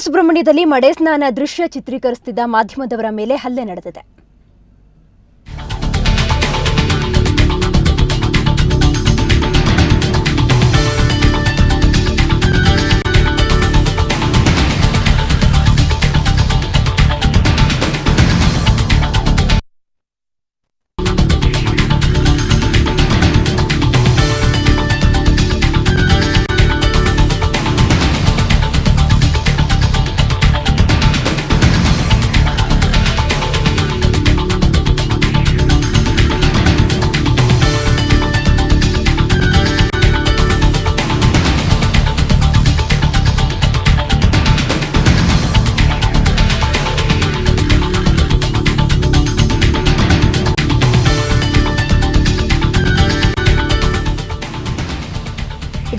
ಸುಬ್ರಹ್ಮಣ್ಯದಲ್ಲಿ ಮಡೆ ಸ್ನಾನ ದೃಶ್ಯ ಚಿತ್ರೀಕರಿಸುತ್ತಿದ್ದ ಮಾಧ್ಯಮದವರ ಮೇಲೆ ಹಲ್ಲೆ ನಡೆದಿದೆ.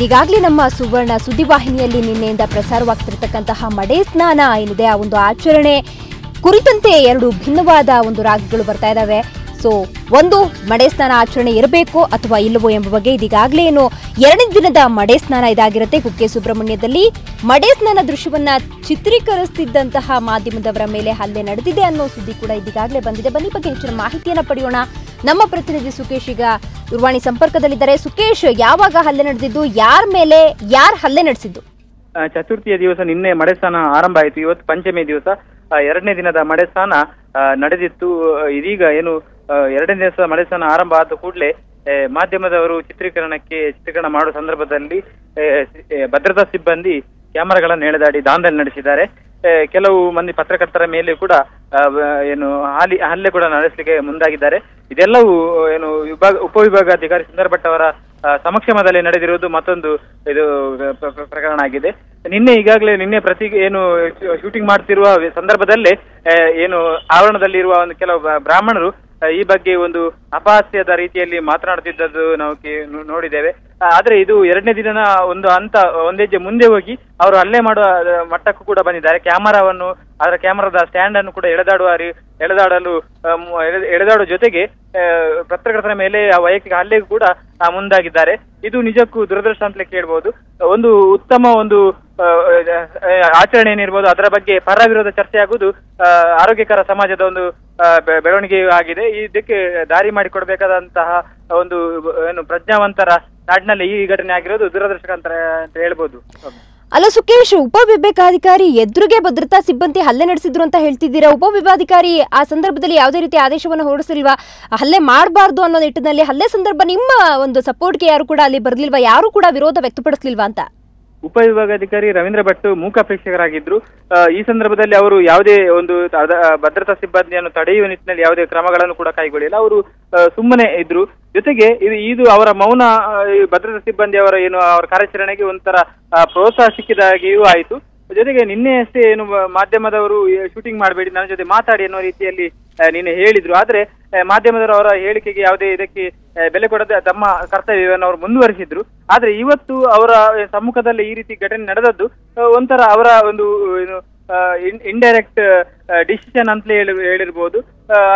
ಈಗಾಗಲೇ ನಮ್ಮ ಸುವರ್ಣ ಸುದ್ದಿವಾಹಿನಿಯಲ್ಲಿ ನಿನ್ನೆಯಿಂದ ಪ್ರಸಾರವಾಗ್ತಿರತಕ್ಕಂತಹ ಮಡೆ ಸ್ನಾನ ಏನಿದೆ ಆ ಒಂದು ಆಚರಣೆ ಕುರಿತಂತೆ ಎರಡು ಭಿನ್ನವಾದ ಒಂದು ರಾಗಗಳು ಬರ್ತಾ ಇದ್ದಾವೆ. ಸೊ ಒಂದು ಮಡೆ ಸ್ನಾನ ಆಚರಣೆ ಇರಬೇಕು ಅಥವಾ ಇಲ್ಲವೋ ಎಂಬ ಬಗ್ಗೆ ಇದೀಗಾಗಲೇ ಏನು ಎರಡನೇ ದಿನದ ಮಡೆ ಸ್ನಾನ ಇದಾಗಿರುತ್ತೆ. ಕುಕ್ಕೆ ಸುಬ್ರಹ್ಮಣ್ಯದಲ್ಲಿ ಮಡೆ ಸ್ನಾನ ದೃಶ್ಯವನ್ನ ಚಿತ್ರೀಕರಿಸುತ್ತಿದ್ದಂತಹ ಮಾಧ್ಯಮದವರ ಮೇಲೆ ಹಲ್ಲೆ ನಡೆದಿದೆ ಅನ್ನೋ ಸುದ್ದಿ ಕೂಡ ಇದೀಗಾಗಲೇ ಬಂದಿದೆ. ಬನ್ನಿ ಬಗ್ಗೆ ಹೆಚ್ಚಿನ ಮಾಹಿತಿಯನ್ನ ಪಡೆಯೋಣ. ನಮ್ಮ ಪ್ರತಿನಿಧಿ ಸುಕೇಶ್ ಈಗ ದೂರವಾಣಿ ಸಂಪರ್ಕದಲ್ಲಿದ್ದಾರೆ. ಸುಕೇಶ್, ಯಾವಾಗ ಹಲ್ಲೆ ನಡೆದಿದ್ದು, ಯಾರ ಮೇಲೆ ಯಾರು ಹಲ್ಲೆ ನಡೆಸಿದ್ದು? ಚತುರ್ಥಿಯ ದಿವಸ ನಿನ್ನೆ ಮಡೆ ಸ್ನಾನ ಆರಂಭ ಆಯಿತು. ಇವತ್ತು ಪಂಚಮಿ ದಿವಸ ಎರಡನೇ ದಿನದ ಮಡೆ ಸ್ನಾನ ನಡೆದಿತ್ತು. ಇದೀಗ ಏನು ಎರಡನೇ ದಿವಸ ಮಡೆ ಸ್ನಾನ ಆರಂಭ ಆದ ಕೂಡಲೇ ಮಾಧ್ಯಮದವರು ಚಿತ್ರೀಕರಣ ಮಾಡುವ ಸಂದರ್ಭದಲ್ಲಿ ಭದ್ರತಾ ಸಿಬ್ಬಂದಿ ಕ್ಯಾಮೆರಾಗಳನ್ನು ಎಳೆದಾಡಿ ದಾಂಧಲೆ ನಡೆಸಿದ್ದಾರೆ. ಕೆಲವು ಮಂದಿ ಪತ್ರಕರ್ತರ ಮೇಲೆ ಕೂಡ ಏನು ಹಲ್ಲೆ ಕೂಡ ನಡೆಸಲಿಕ್ಕೆ ಮುಂದಾಗಿದ್ದಾರೆ. ಇದೆಲ್ಲವೂ ಏನು ಉಪವಿಭಾಗಾಧಿಕಾರಿ ಸುಂದರ್ ಭಟ್ ಅವರ ಸಮಕ್ಷಮದಲ್ಲಿ ನಡೆದಿರುವುದು ಮತ್ತೊಂದು ಇದು ಪ್ರಕರಣ ಆಗಿದೆ. ನಿನ್ನೆ ಏನು ಶೂಟಿಂಗ್ ಮಾಡ್ತಿರುವ ಸಂದರ್ಭದಲ್ಲೇ ಏನು ಆವರಣದಲ್ಲಿರುವ ಒಂದು ಕೆಲವು ಬ್ರಾಹ್ಮಣರು ಈ ಬಗ್ಗೆ ಒಂದು ಅಪಹಾಸ್ಯದ ರೀತಿಯಲ್ಲಿ ಮಾತನಾಡುತ್ತಿದ್ದದ್ದು ನಾವು ನೋಡಿದ್ದೇವೆ. ಆದ್ರೆ ಇದು ಎರಡನೇ ದಿನದ ಒಂದು ಒಂದೆಜ್ಜೆ ಮುಂದೆ ಹೋಗಿ ಅವರು ಹಲ್ಲೆ ಮಾಡುವ ಮಟ್ಟಕ್ಕೂ ಕೂಡ ಬಂದಿದ್ದಾರೆ. ಅದರ ಕ್ಯಾಮರಾದ ಸ್ಟ್ಯಾಂಡ್ ಅನ್ನು ಕೂಡ ಎಳೆದಾಡುವ ಜೊತೆಗೆ ಪತ್ರಕರ್ತರ ಮೇಲೆ ವೈಯಕ್ತಿಕ ಹಲ್ಲೆಗೂ ಕೂಡ ಮುಂದಾಗಿದ್ದಾರೆ. ಇದು ನಿಜಕ್ಕೂ ದುರದೃಷ್ಟ ಅಂತಲೇ ಕೇಳ್ಬೋದು. ಒಂದು ಉತ್ತಮ ಒಂದು ಆಚರಣೆ ಏನಿರ್ಬೋದು ಅದರ ಬಗ್ಗೆ ಪರ ವಿರೋಧ ಚರ್ಚೆ ಆಗುವುದು ಆರೋಗ್ಯಕರ ಸಮಾಜದ ಒಂದು ಬೆಳವಣಿಗೆ ಆಗಿದೆ. ಇದಕ್ಕೆ ದಾರಿ ಮಾಡಿಕೊಡ್ಬೇಕಾದಂತಹ ಒಂದು ಏನು ಪ್ರಜ್ಞಾವಂತರ ನಾಡಿನಲ್ಲಿ ಈ ಘಟನೆ ಆಗಿರೋದು ದುರದೃಷ್ಟ ಅಂತ ಹೇಳ್ಬೋದು. ಅಲ್ಲ ಸುಕೇಶ್, ಉಪವಿಭಾಗಾಧಿಕಾರಿ ಎದುರಿಗೆ ಭದ್ರತಾ ಸಿಬ್ಬಂದಿ ಹಲ್ಲೆ ನಡೆಸಿದ್ರು ಅಂತ ಹೇಳ್ತಿದ್ದೀರಾ. ಉಪವಿಭಾಗಾಧಿಕಾರಿ ಆ ಸಂದರ್ಭದಲ್ಲಿ ಯಾವುದೇ ರೀತಿ ಆದೇಶವನ್ನು ಹೊರಡಿಸಿಲ್ವಾ? ಹಲ್ಲೆ ಮಾಡಬಾರ್ದು ಅನ್ನೋ ನಿಟ್ಟಿನಲ್ಲಿ ಹಲ್ಲೆ ಸಂದರ್ಭ ನಿಮ್ಮ ಒಂದು ಸಪೋರ್ಟ್ಗೆ ಯಾರು ಕೂಡ ಅಲ್ಲಿ ಬರ್ಲಿಲ್ವಾ? ಯಾರು ಕೂಡ ವಿರೋಧ ವ್ಯಕ್ತಪಡಿಸ್ಲಿಲ್ವಾ ಅಂತ? ಉಪವಿಭಾಗಾಧಿಕಾರಿ ರವೀಂದ್ರ ಭಟ್ ಮೂಕ ಪ್ರೇಕ್ಷಕರಾಗಿದ್ರು. ಈ ಸಂದರ್ಭದಲ್ಲಿ ಅವರು ಯಾವುದೇ ಒಂದು ಭದ್ರತಾ ಸಿಬ್ಬಂದಿಯನ್ನು ತಡೆಯುವ ನಿಟ್ಟಿನಲ್ಲಿ ಯಾವುದೇ ಕ್ರಮಗಳನ್ನು ಕೂಡ ಕೈಗೊಳ್ಳಿಲ್ಲ. ಅವರು ಸುಮ್ಮನೆ ಇದ್ರು. ಜೊತೆಗೆ ಇದು ಅವರ ಮೌನ ಭದ್ರತಾ ಸಿಬ್ಬಂದಿ ಅವರ ಏನು ಅವರ ಕಾರ್ಯಾಚರಣೆಗೆ ಒಂಥರ ಪ್ರೋತ್ಸಾಹ ಸಿಕ್ಕಿದಾಗಿಯೂ ಆಯಿತು. ಜೊತೆಗೆ ನಿನ್ನೆ ಅಷ್ಟೇ ಏನು ಮಾಧ್ಯಮದವರು ಶೂಟಿಂಗ್ ಮಾಡಬೇಡಿ, ನನ್ನ ಜೊತೆ ಮಾತಾಡಿ ಅನ್ನೋ ರೀತಿಯಲ್ಲಿ ನಿನ್ನೆ ಹೇಳಿದ್ರು. ಆದ್ರೆ ಮಾಧ್ಯಮದವರು ಅವರ ಹೇಳಿಕೆಗೆ ಯಾವುದೇ ಇದಕ್ಕೆ ಬೆಲೆ ಕೊಡದೆ ತಮ್ಮ ಕರ್ತವ್ಯವನ್ನು ಅವರು ಮುಂದುವರಿಸಿದ್ರು. ಆದ್ರೆ ಇವತ್ತು ಅವರ ಸಮ್ಮುಖದಲ್ಲಿ ಈ ರೀತಿ ಘಟನೆ ನಡೆದದ್ದು ಒಂಥರ ಅವರ ಒಂದು ಏನು ಇಂಡೈರೆಕ್ಟ್ ಡಿಸಿಷನ್ ಅಂತಲೇ ಹೇಳಿರ್ಬೋದು.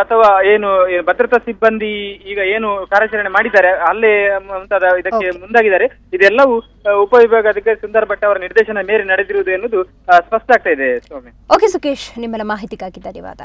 ಅಥವಾ ಏನು ಭದ್ರತಾ ಸಿಬ್ಬಂದಿ ಈಗ ಏನು ಕಾರ್ಯಾಚರಣೆ ಮಾಡಿದ್ದಾರೆ ಅಲ್ಲೇ ಮುಂತಾದ ಇದಕ್ಕೆ ಮುಂದಾಗಿದ್ದಾರೆ. ಇದೆಲ್ಲವೂ ಉಪವಿಭಾಗಾಧಿಕಾರಿ ಸುಂದರ್ ಭಟ್ ಅವರ ನಿರ್ದೇಶನ ಮೇರೆ ನಡೆದಿರುವುದು ಎನ್ನುವುದು ಸ್ಪಷ್ಟ ಆಗ್ತಾ ಇದೆ. ಓಕೆ ಸುಕೇಶ್, ನಿಮ್ಮೆಲ್ಲ ಮಾಹಿತಿಗಾಗಿ ಧನ್ಯವಾದ.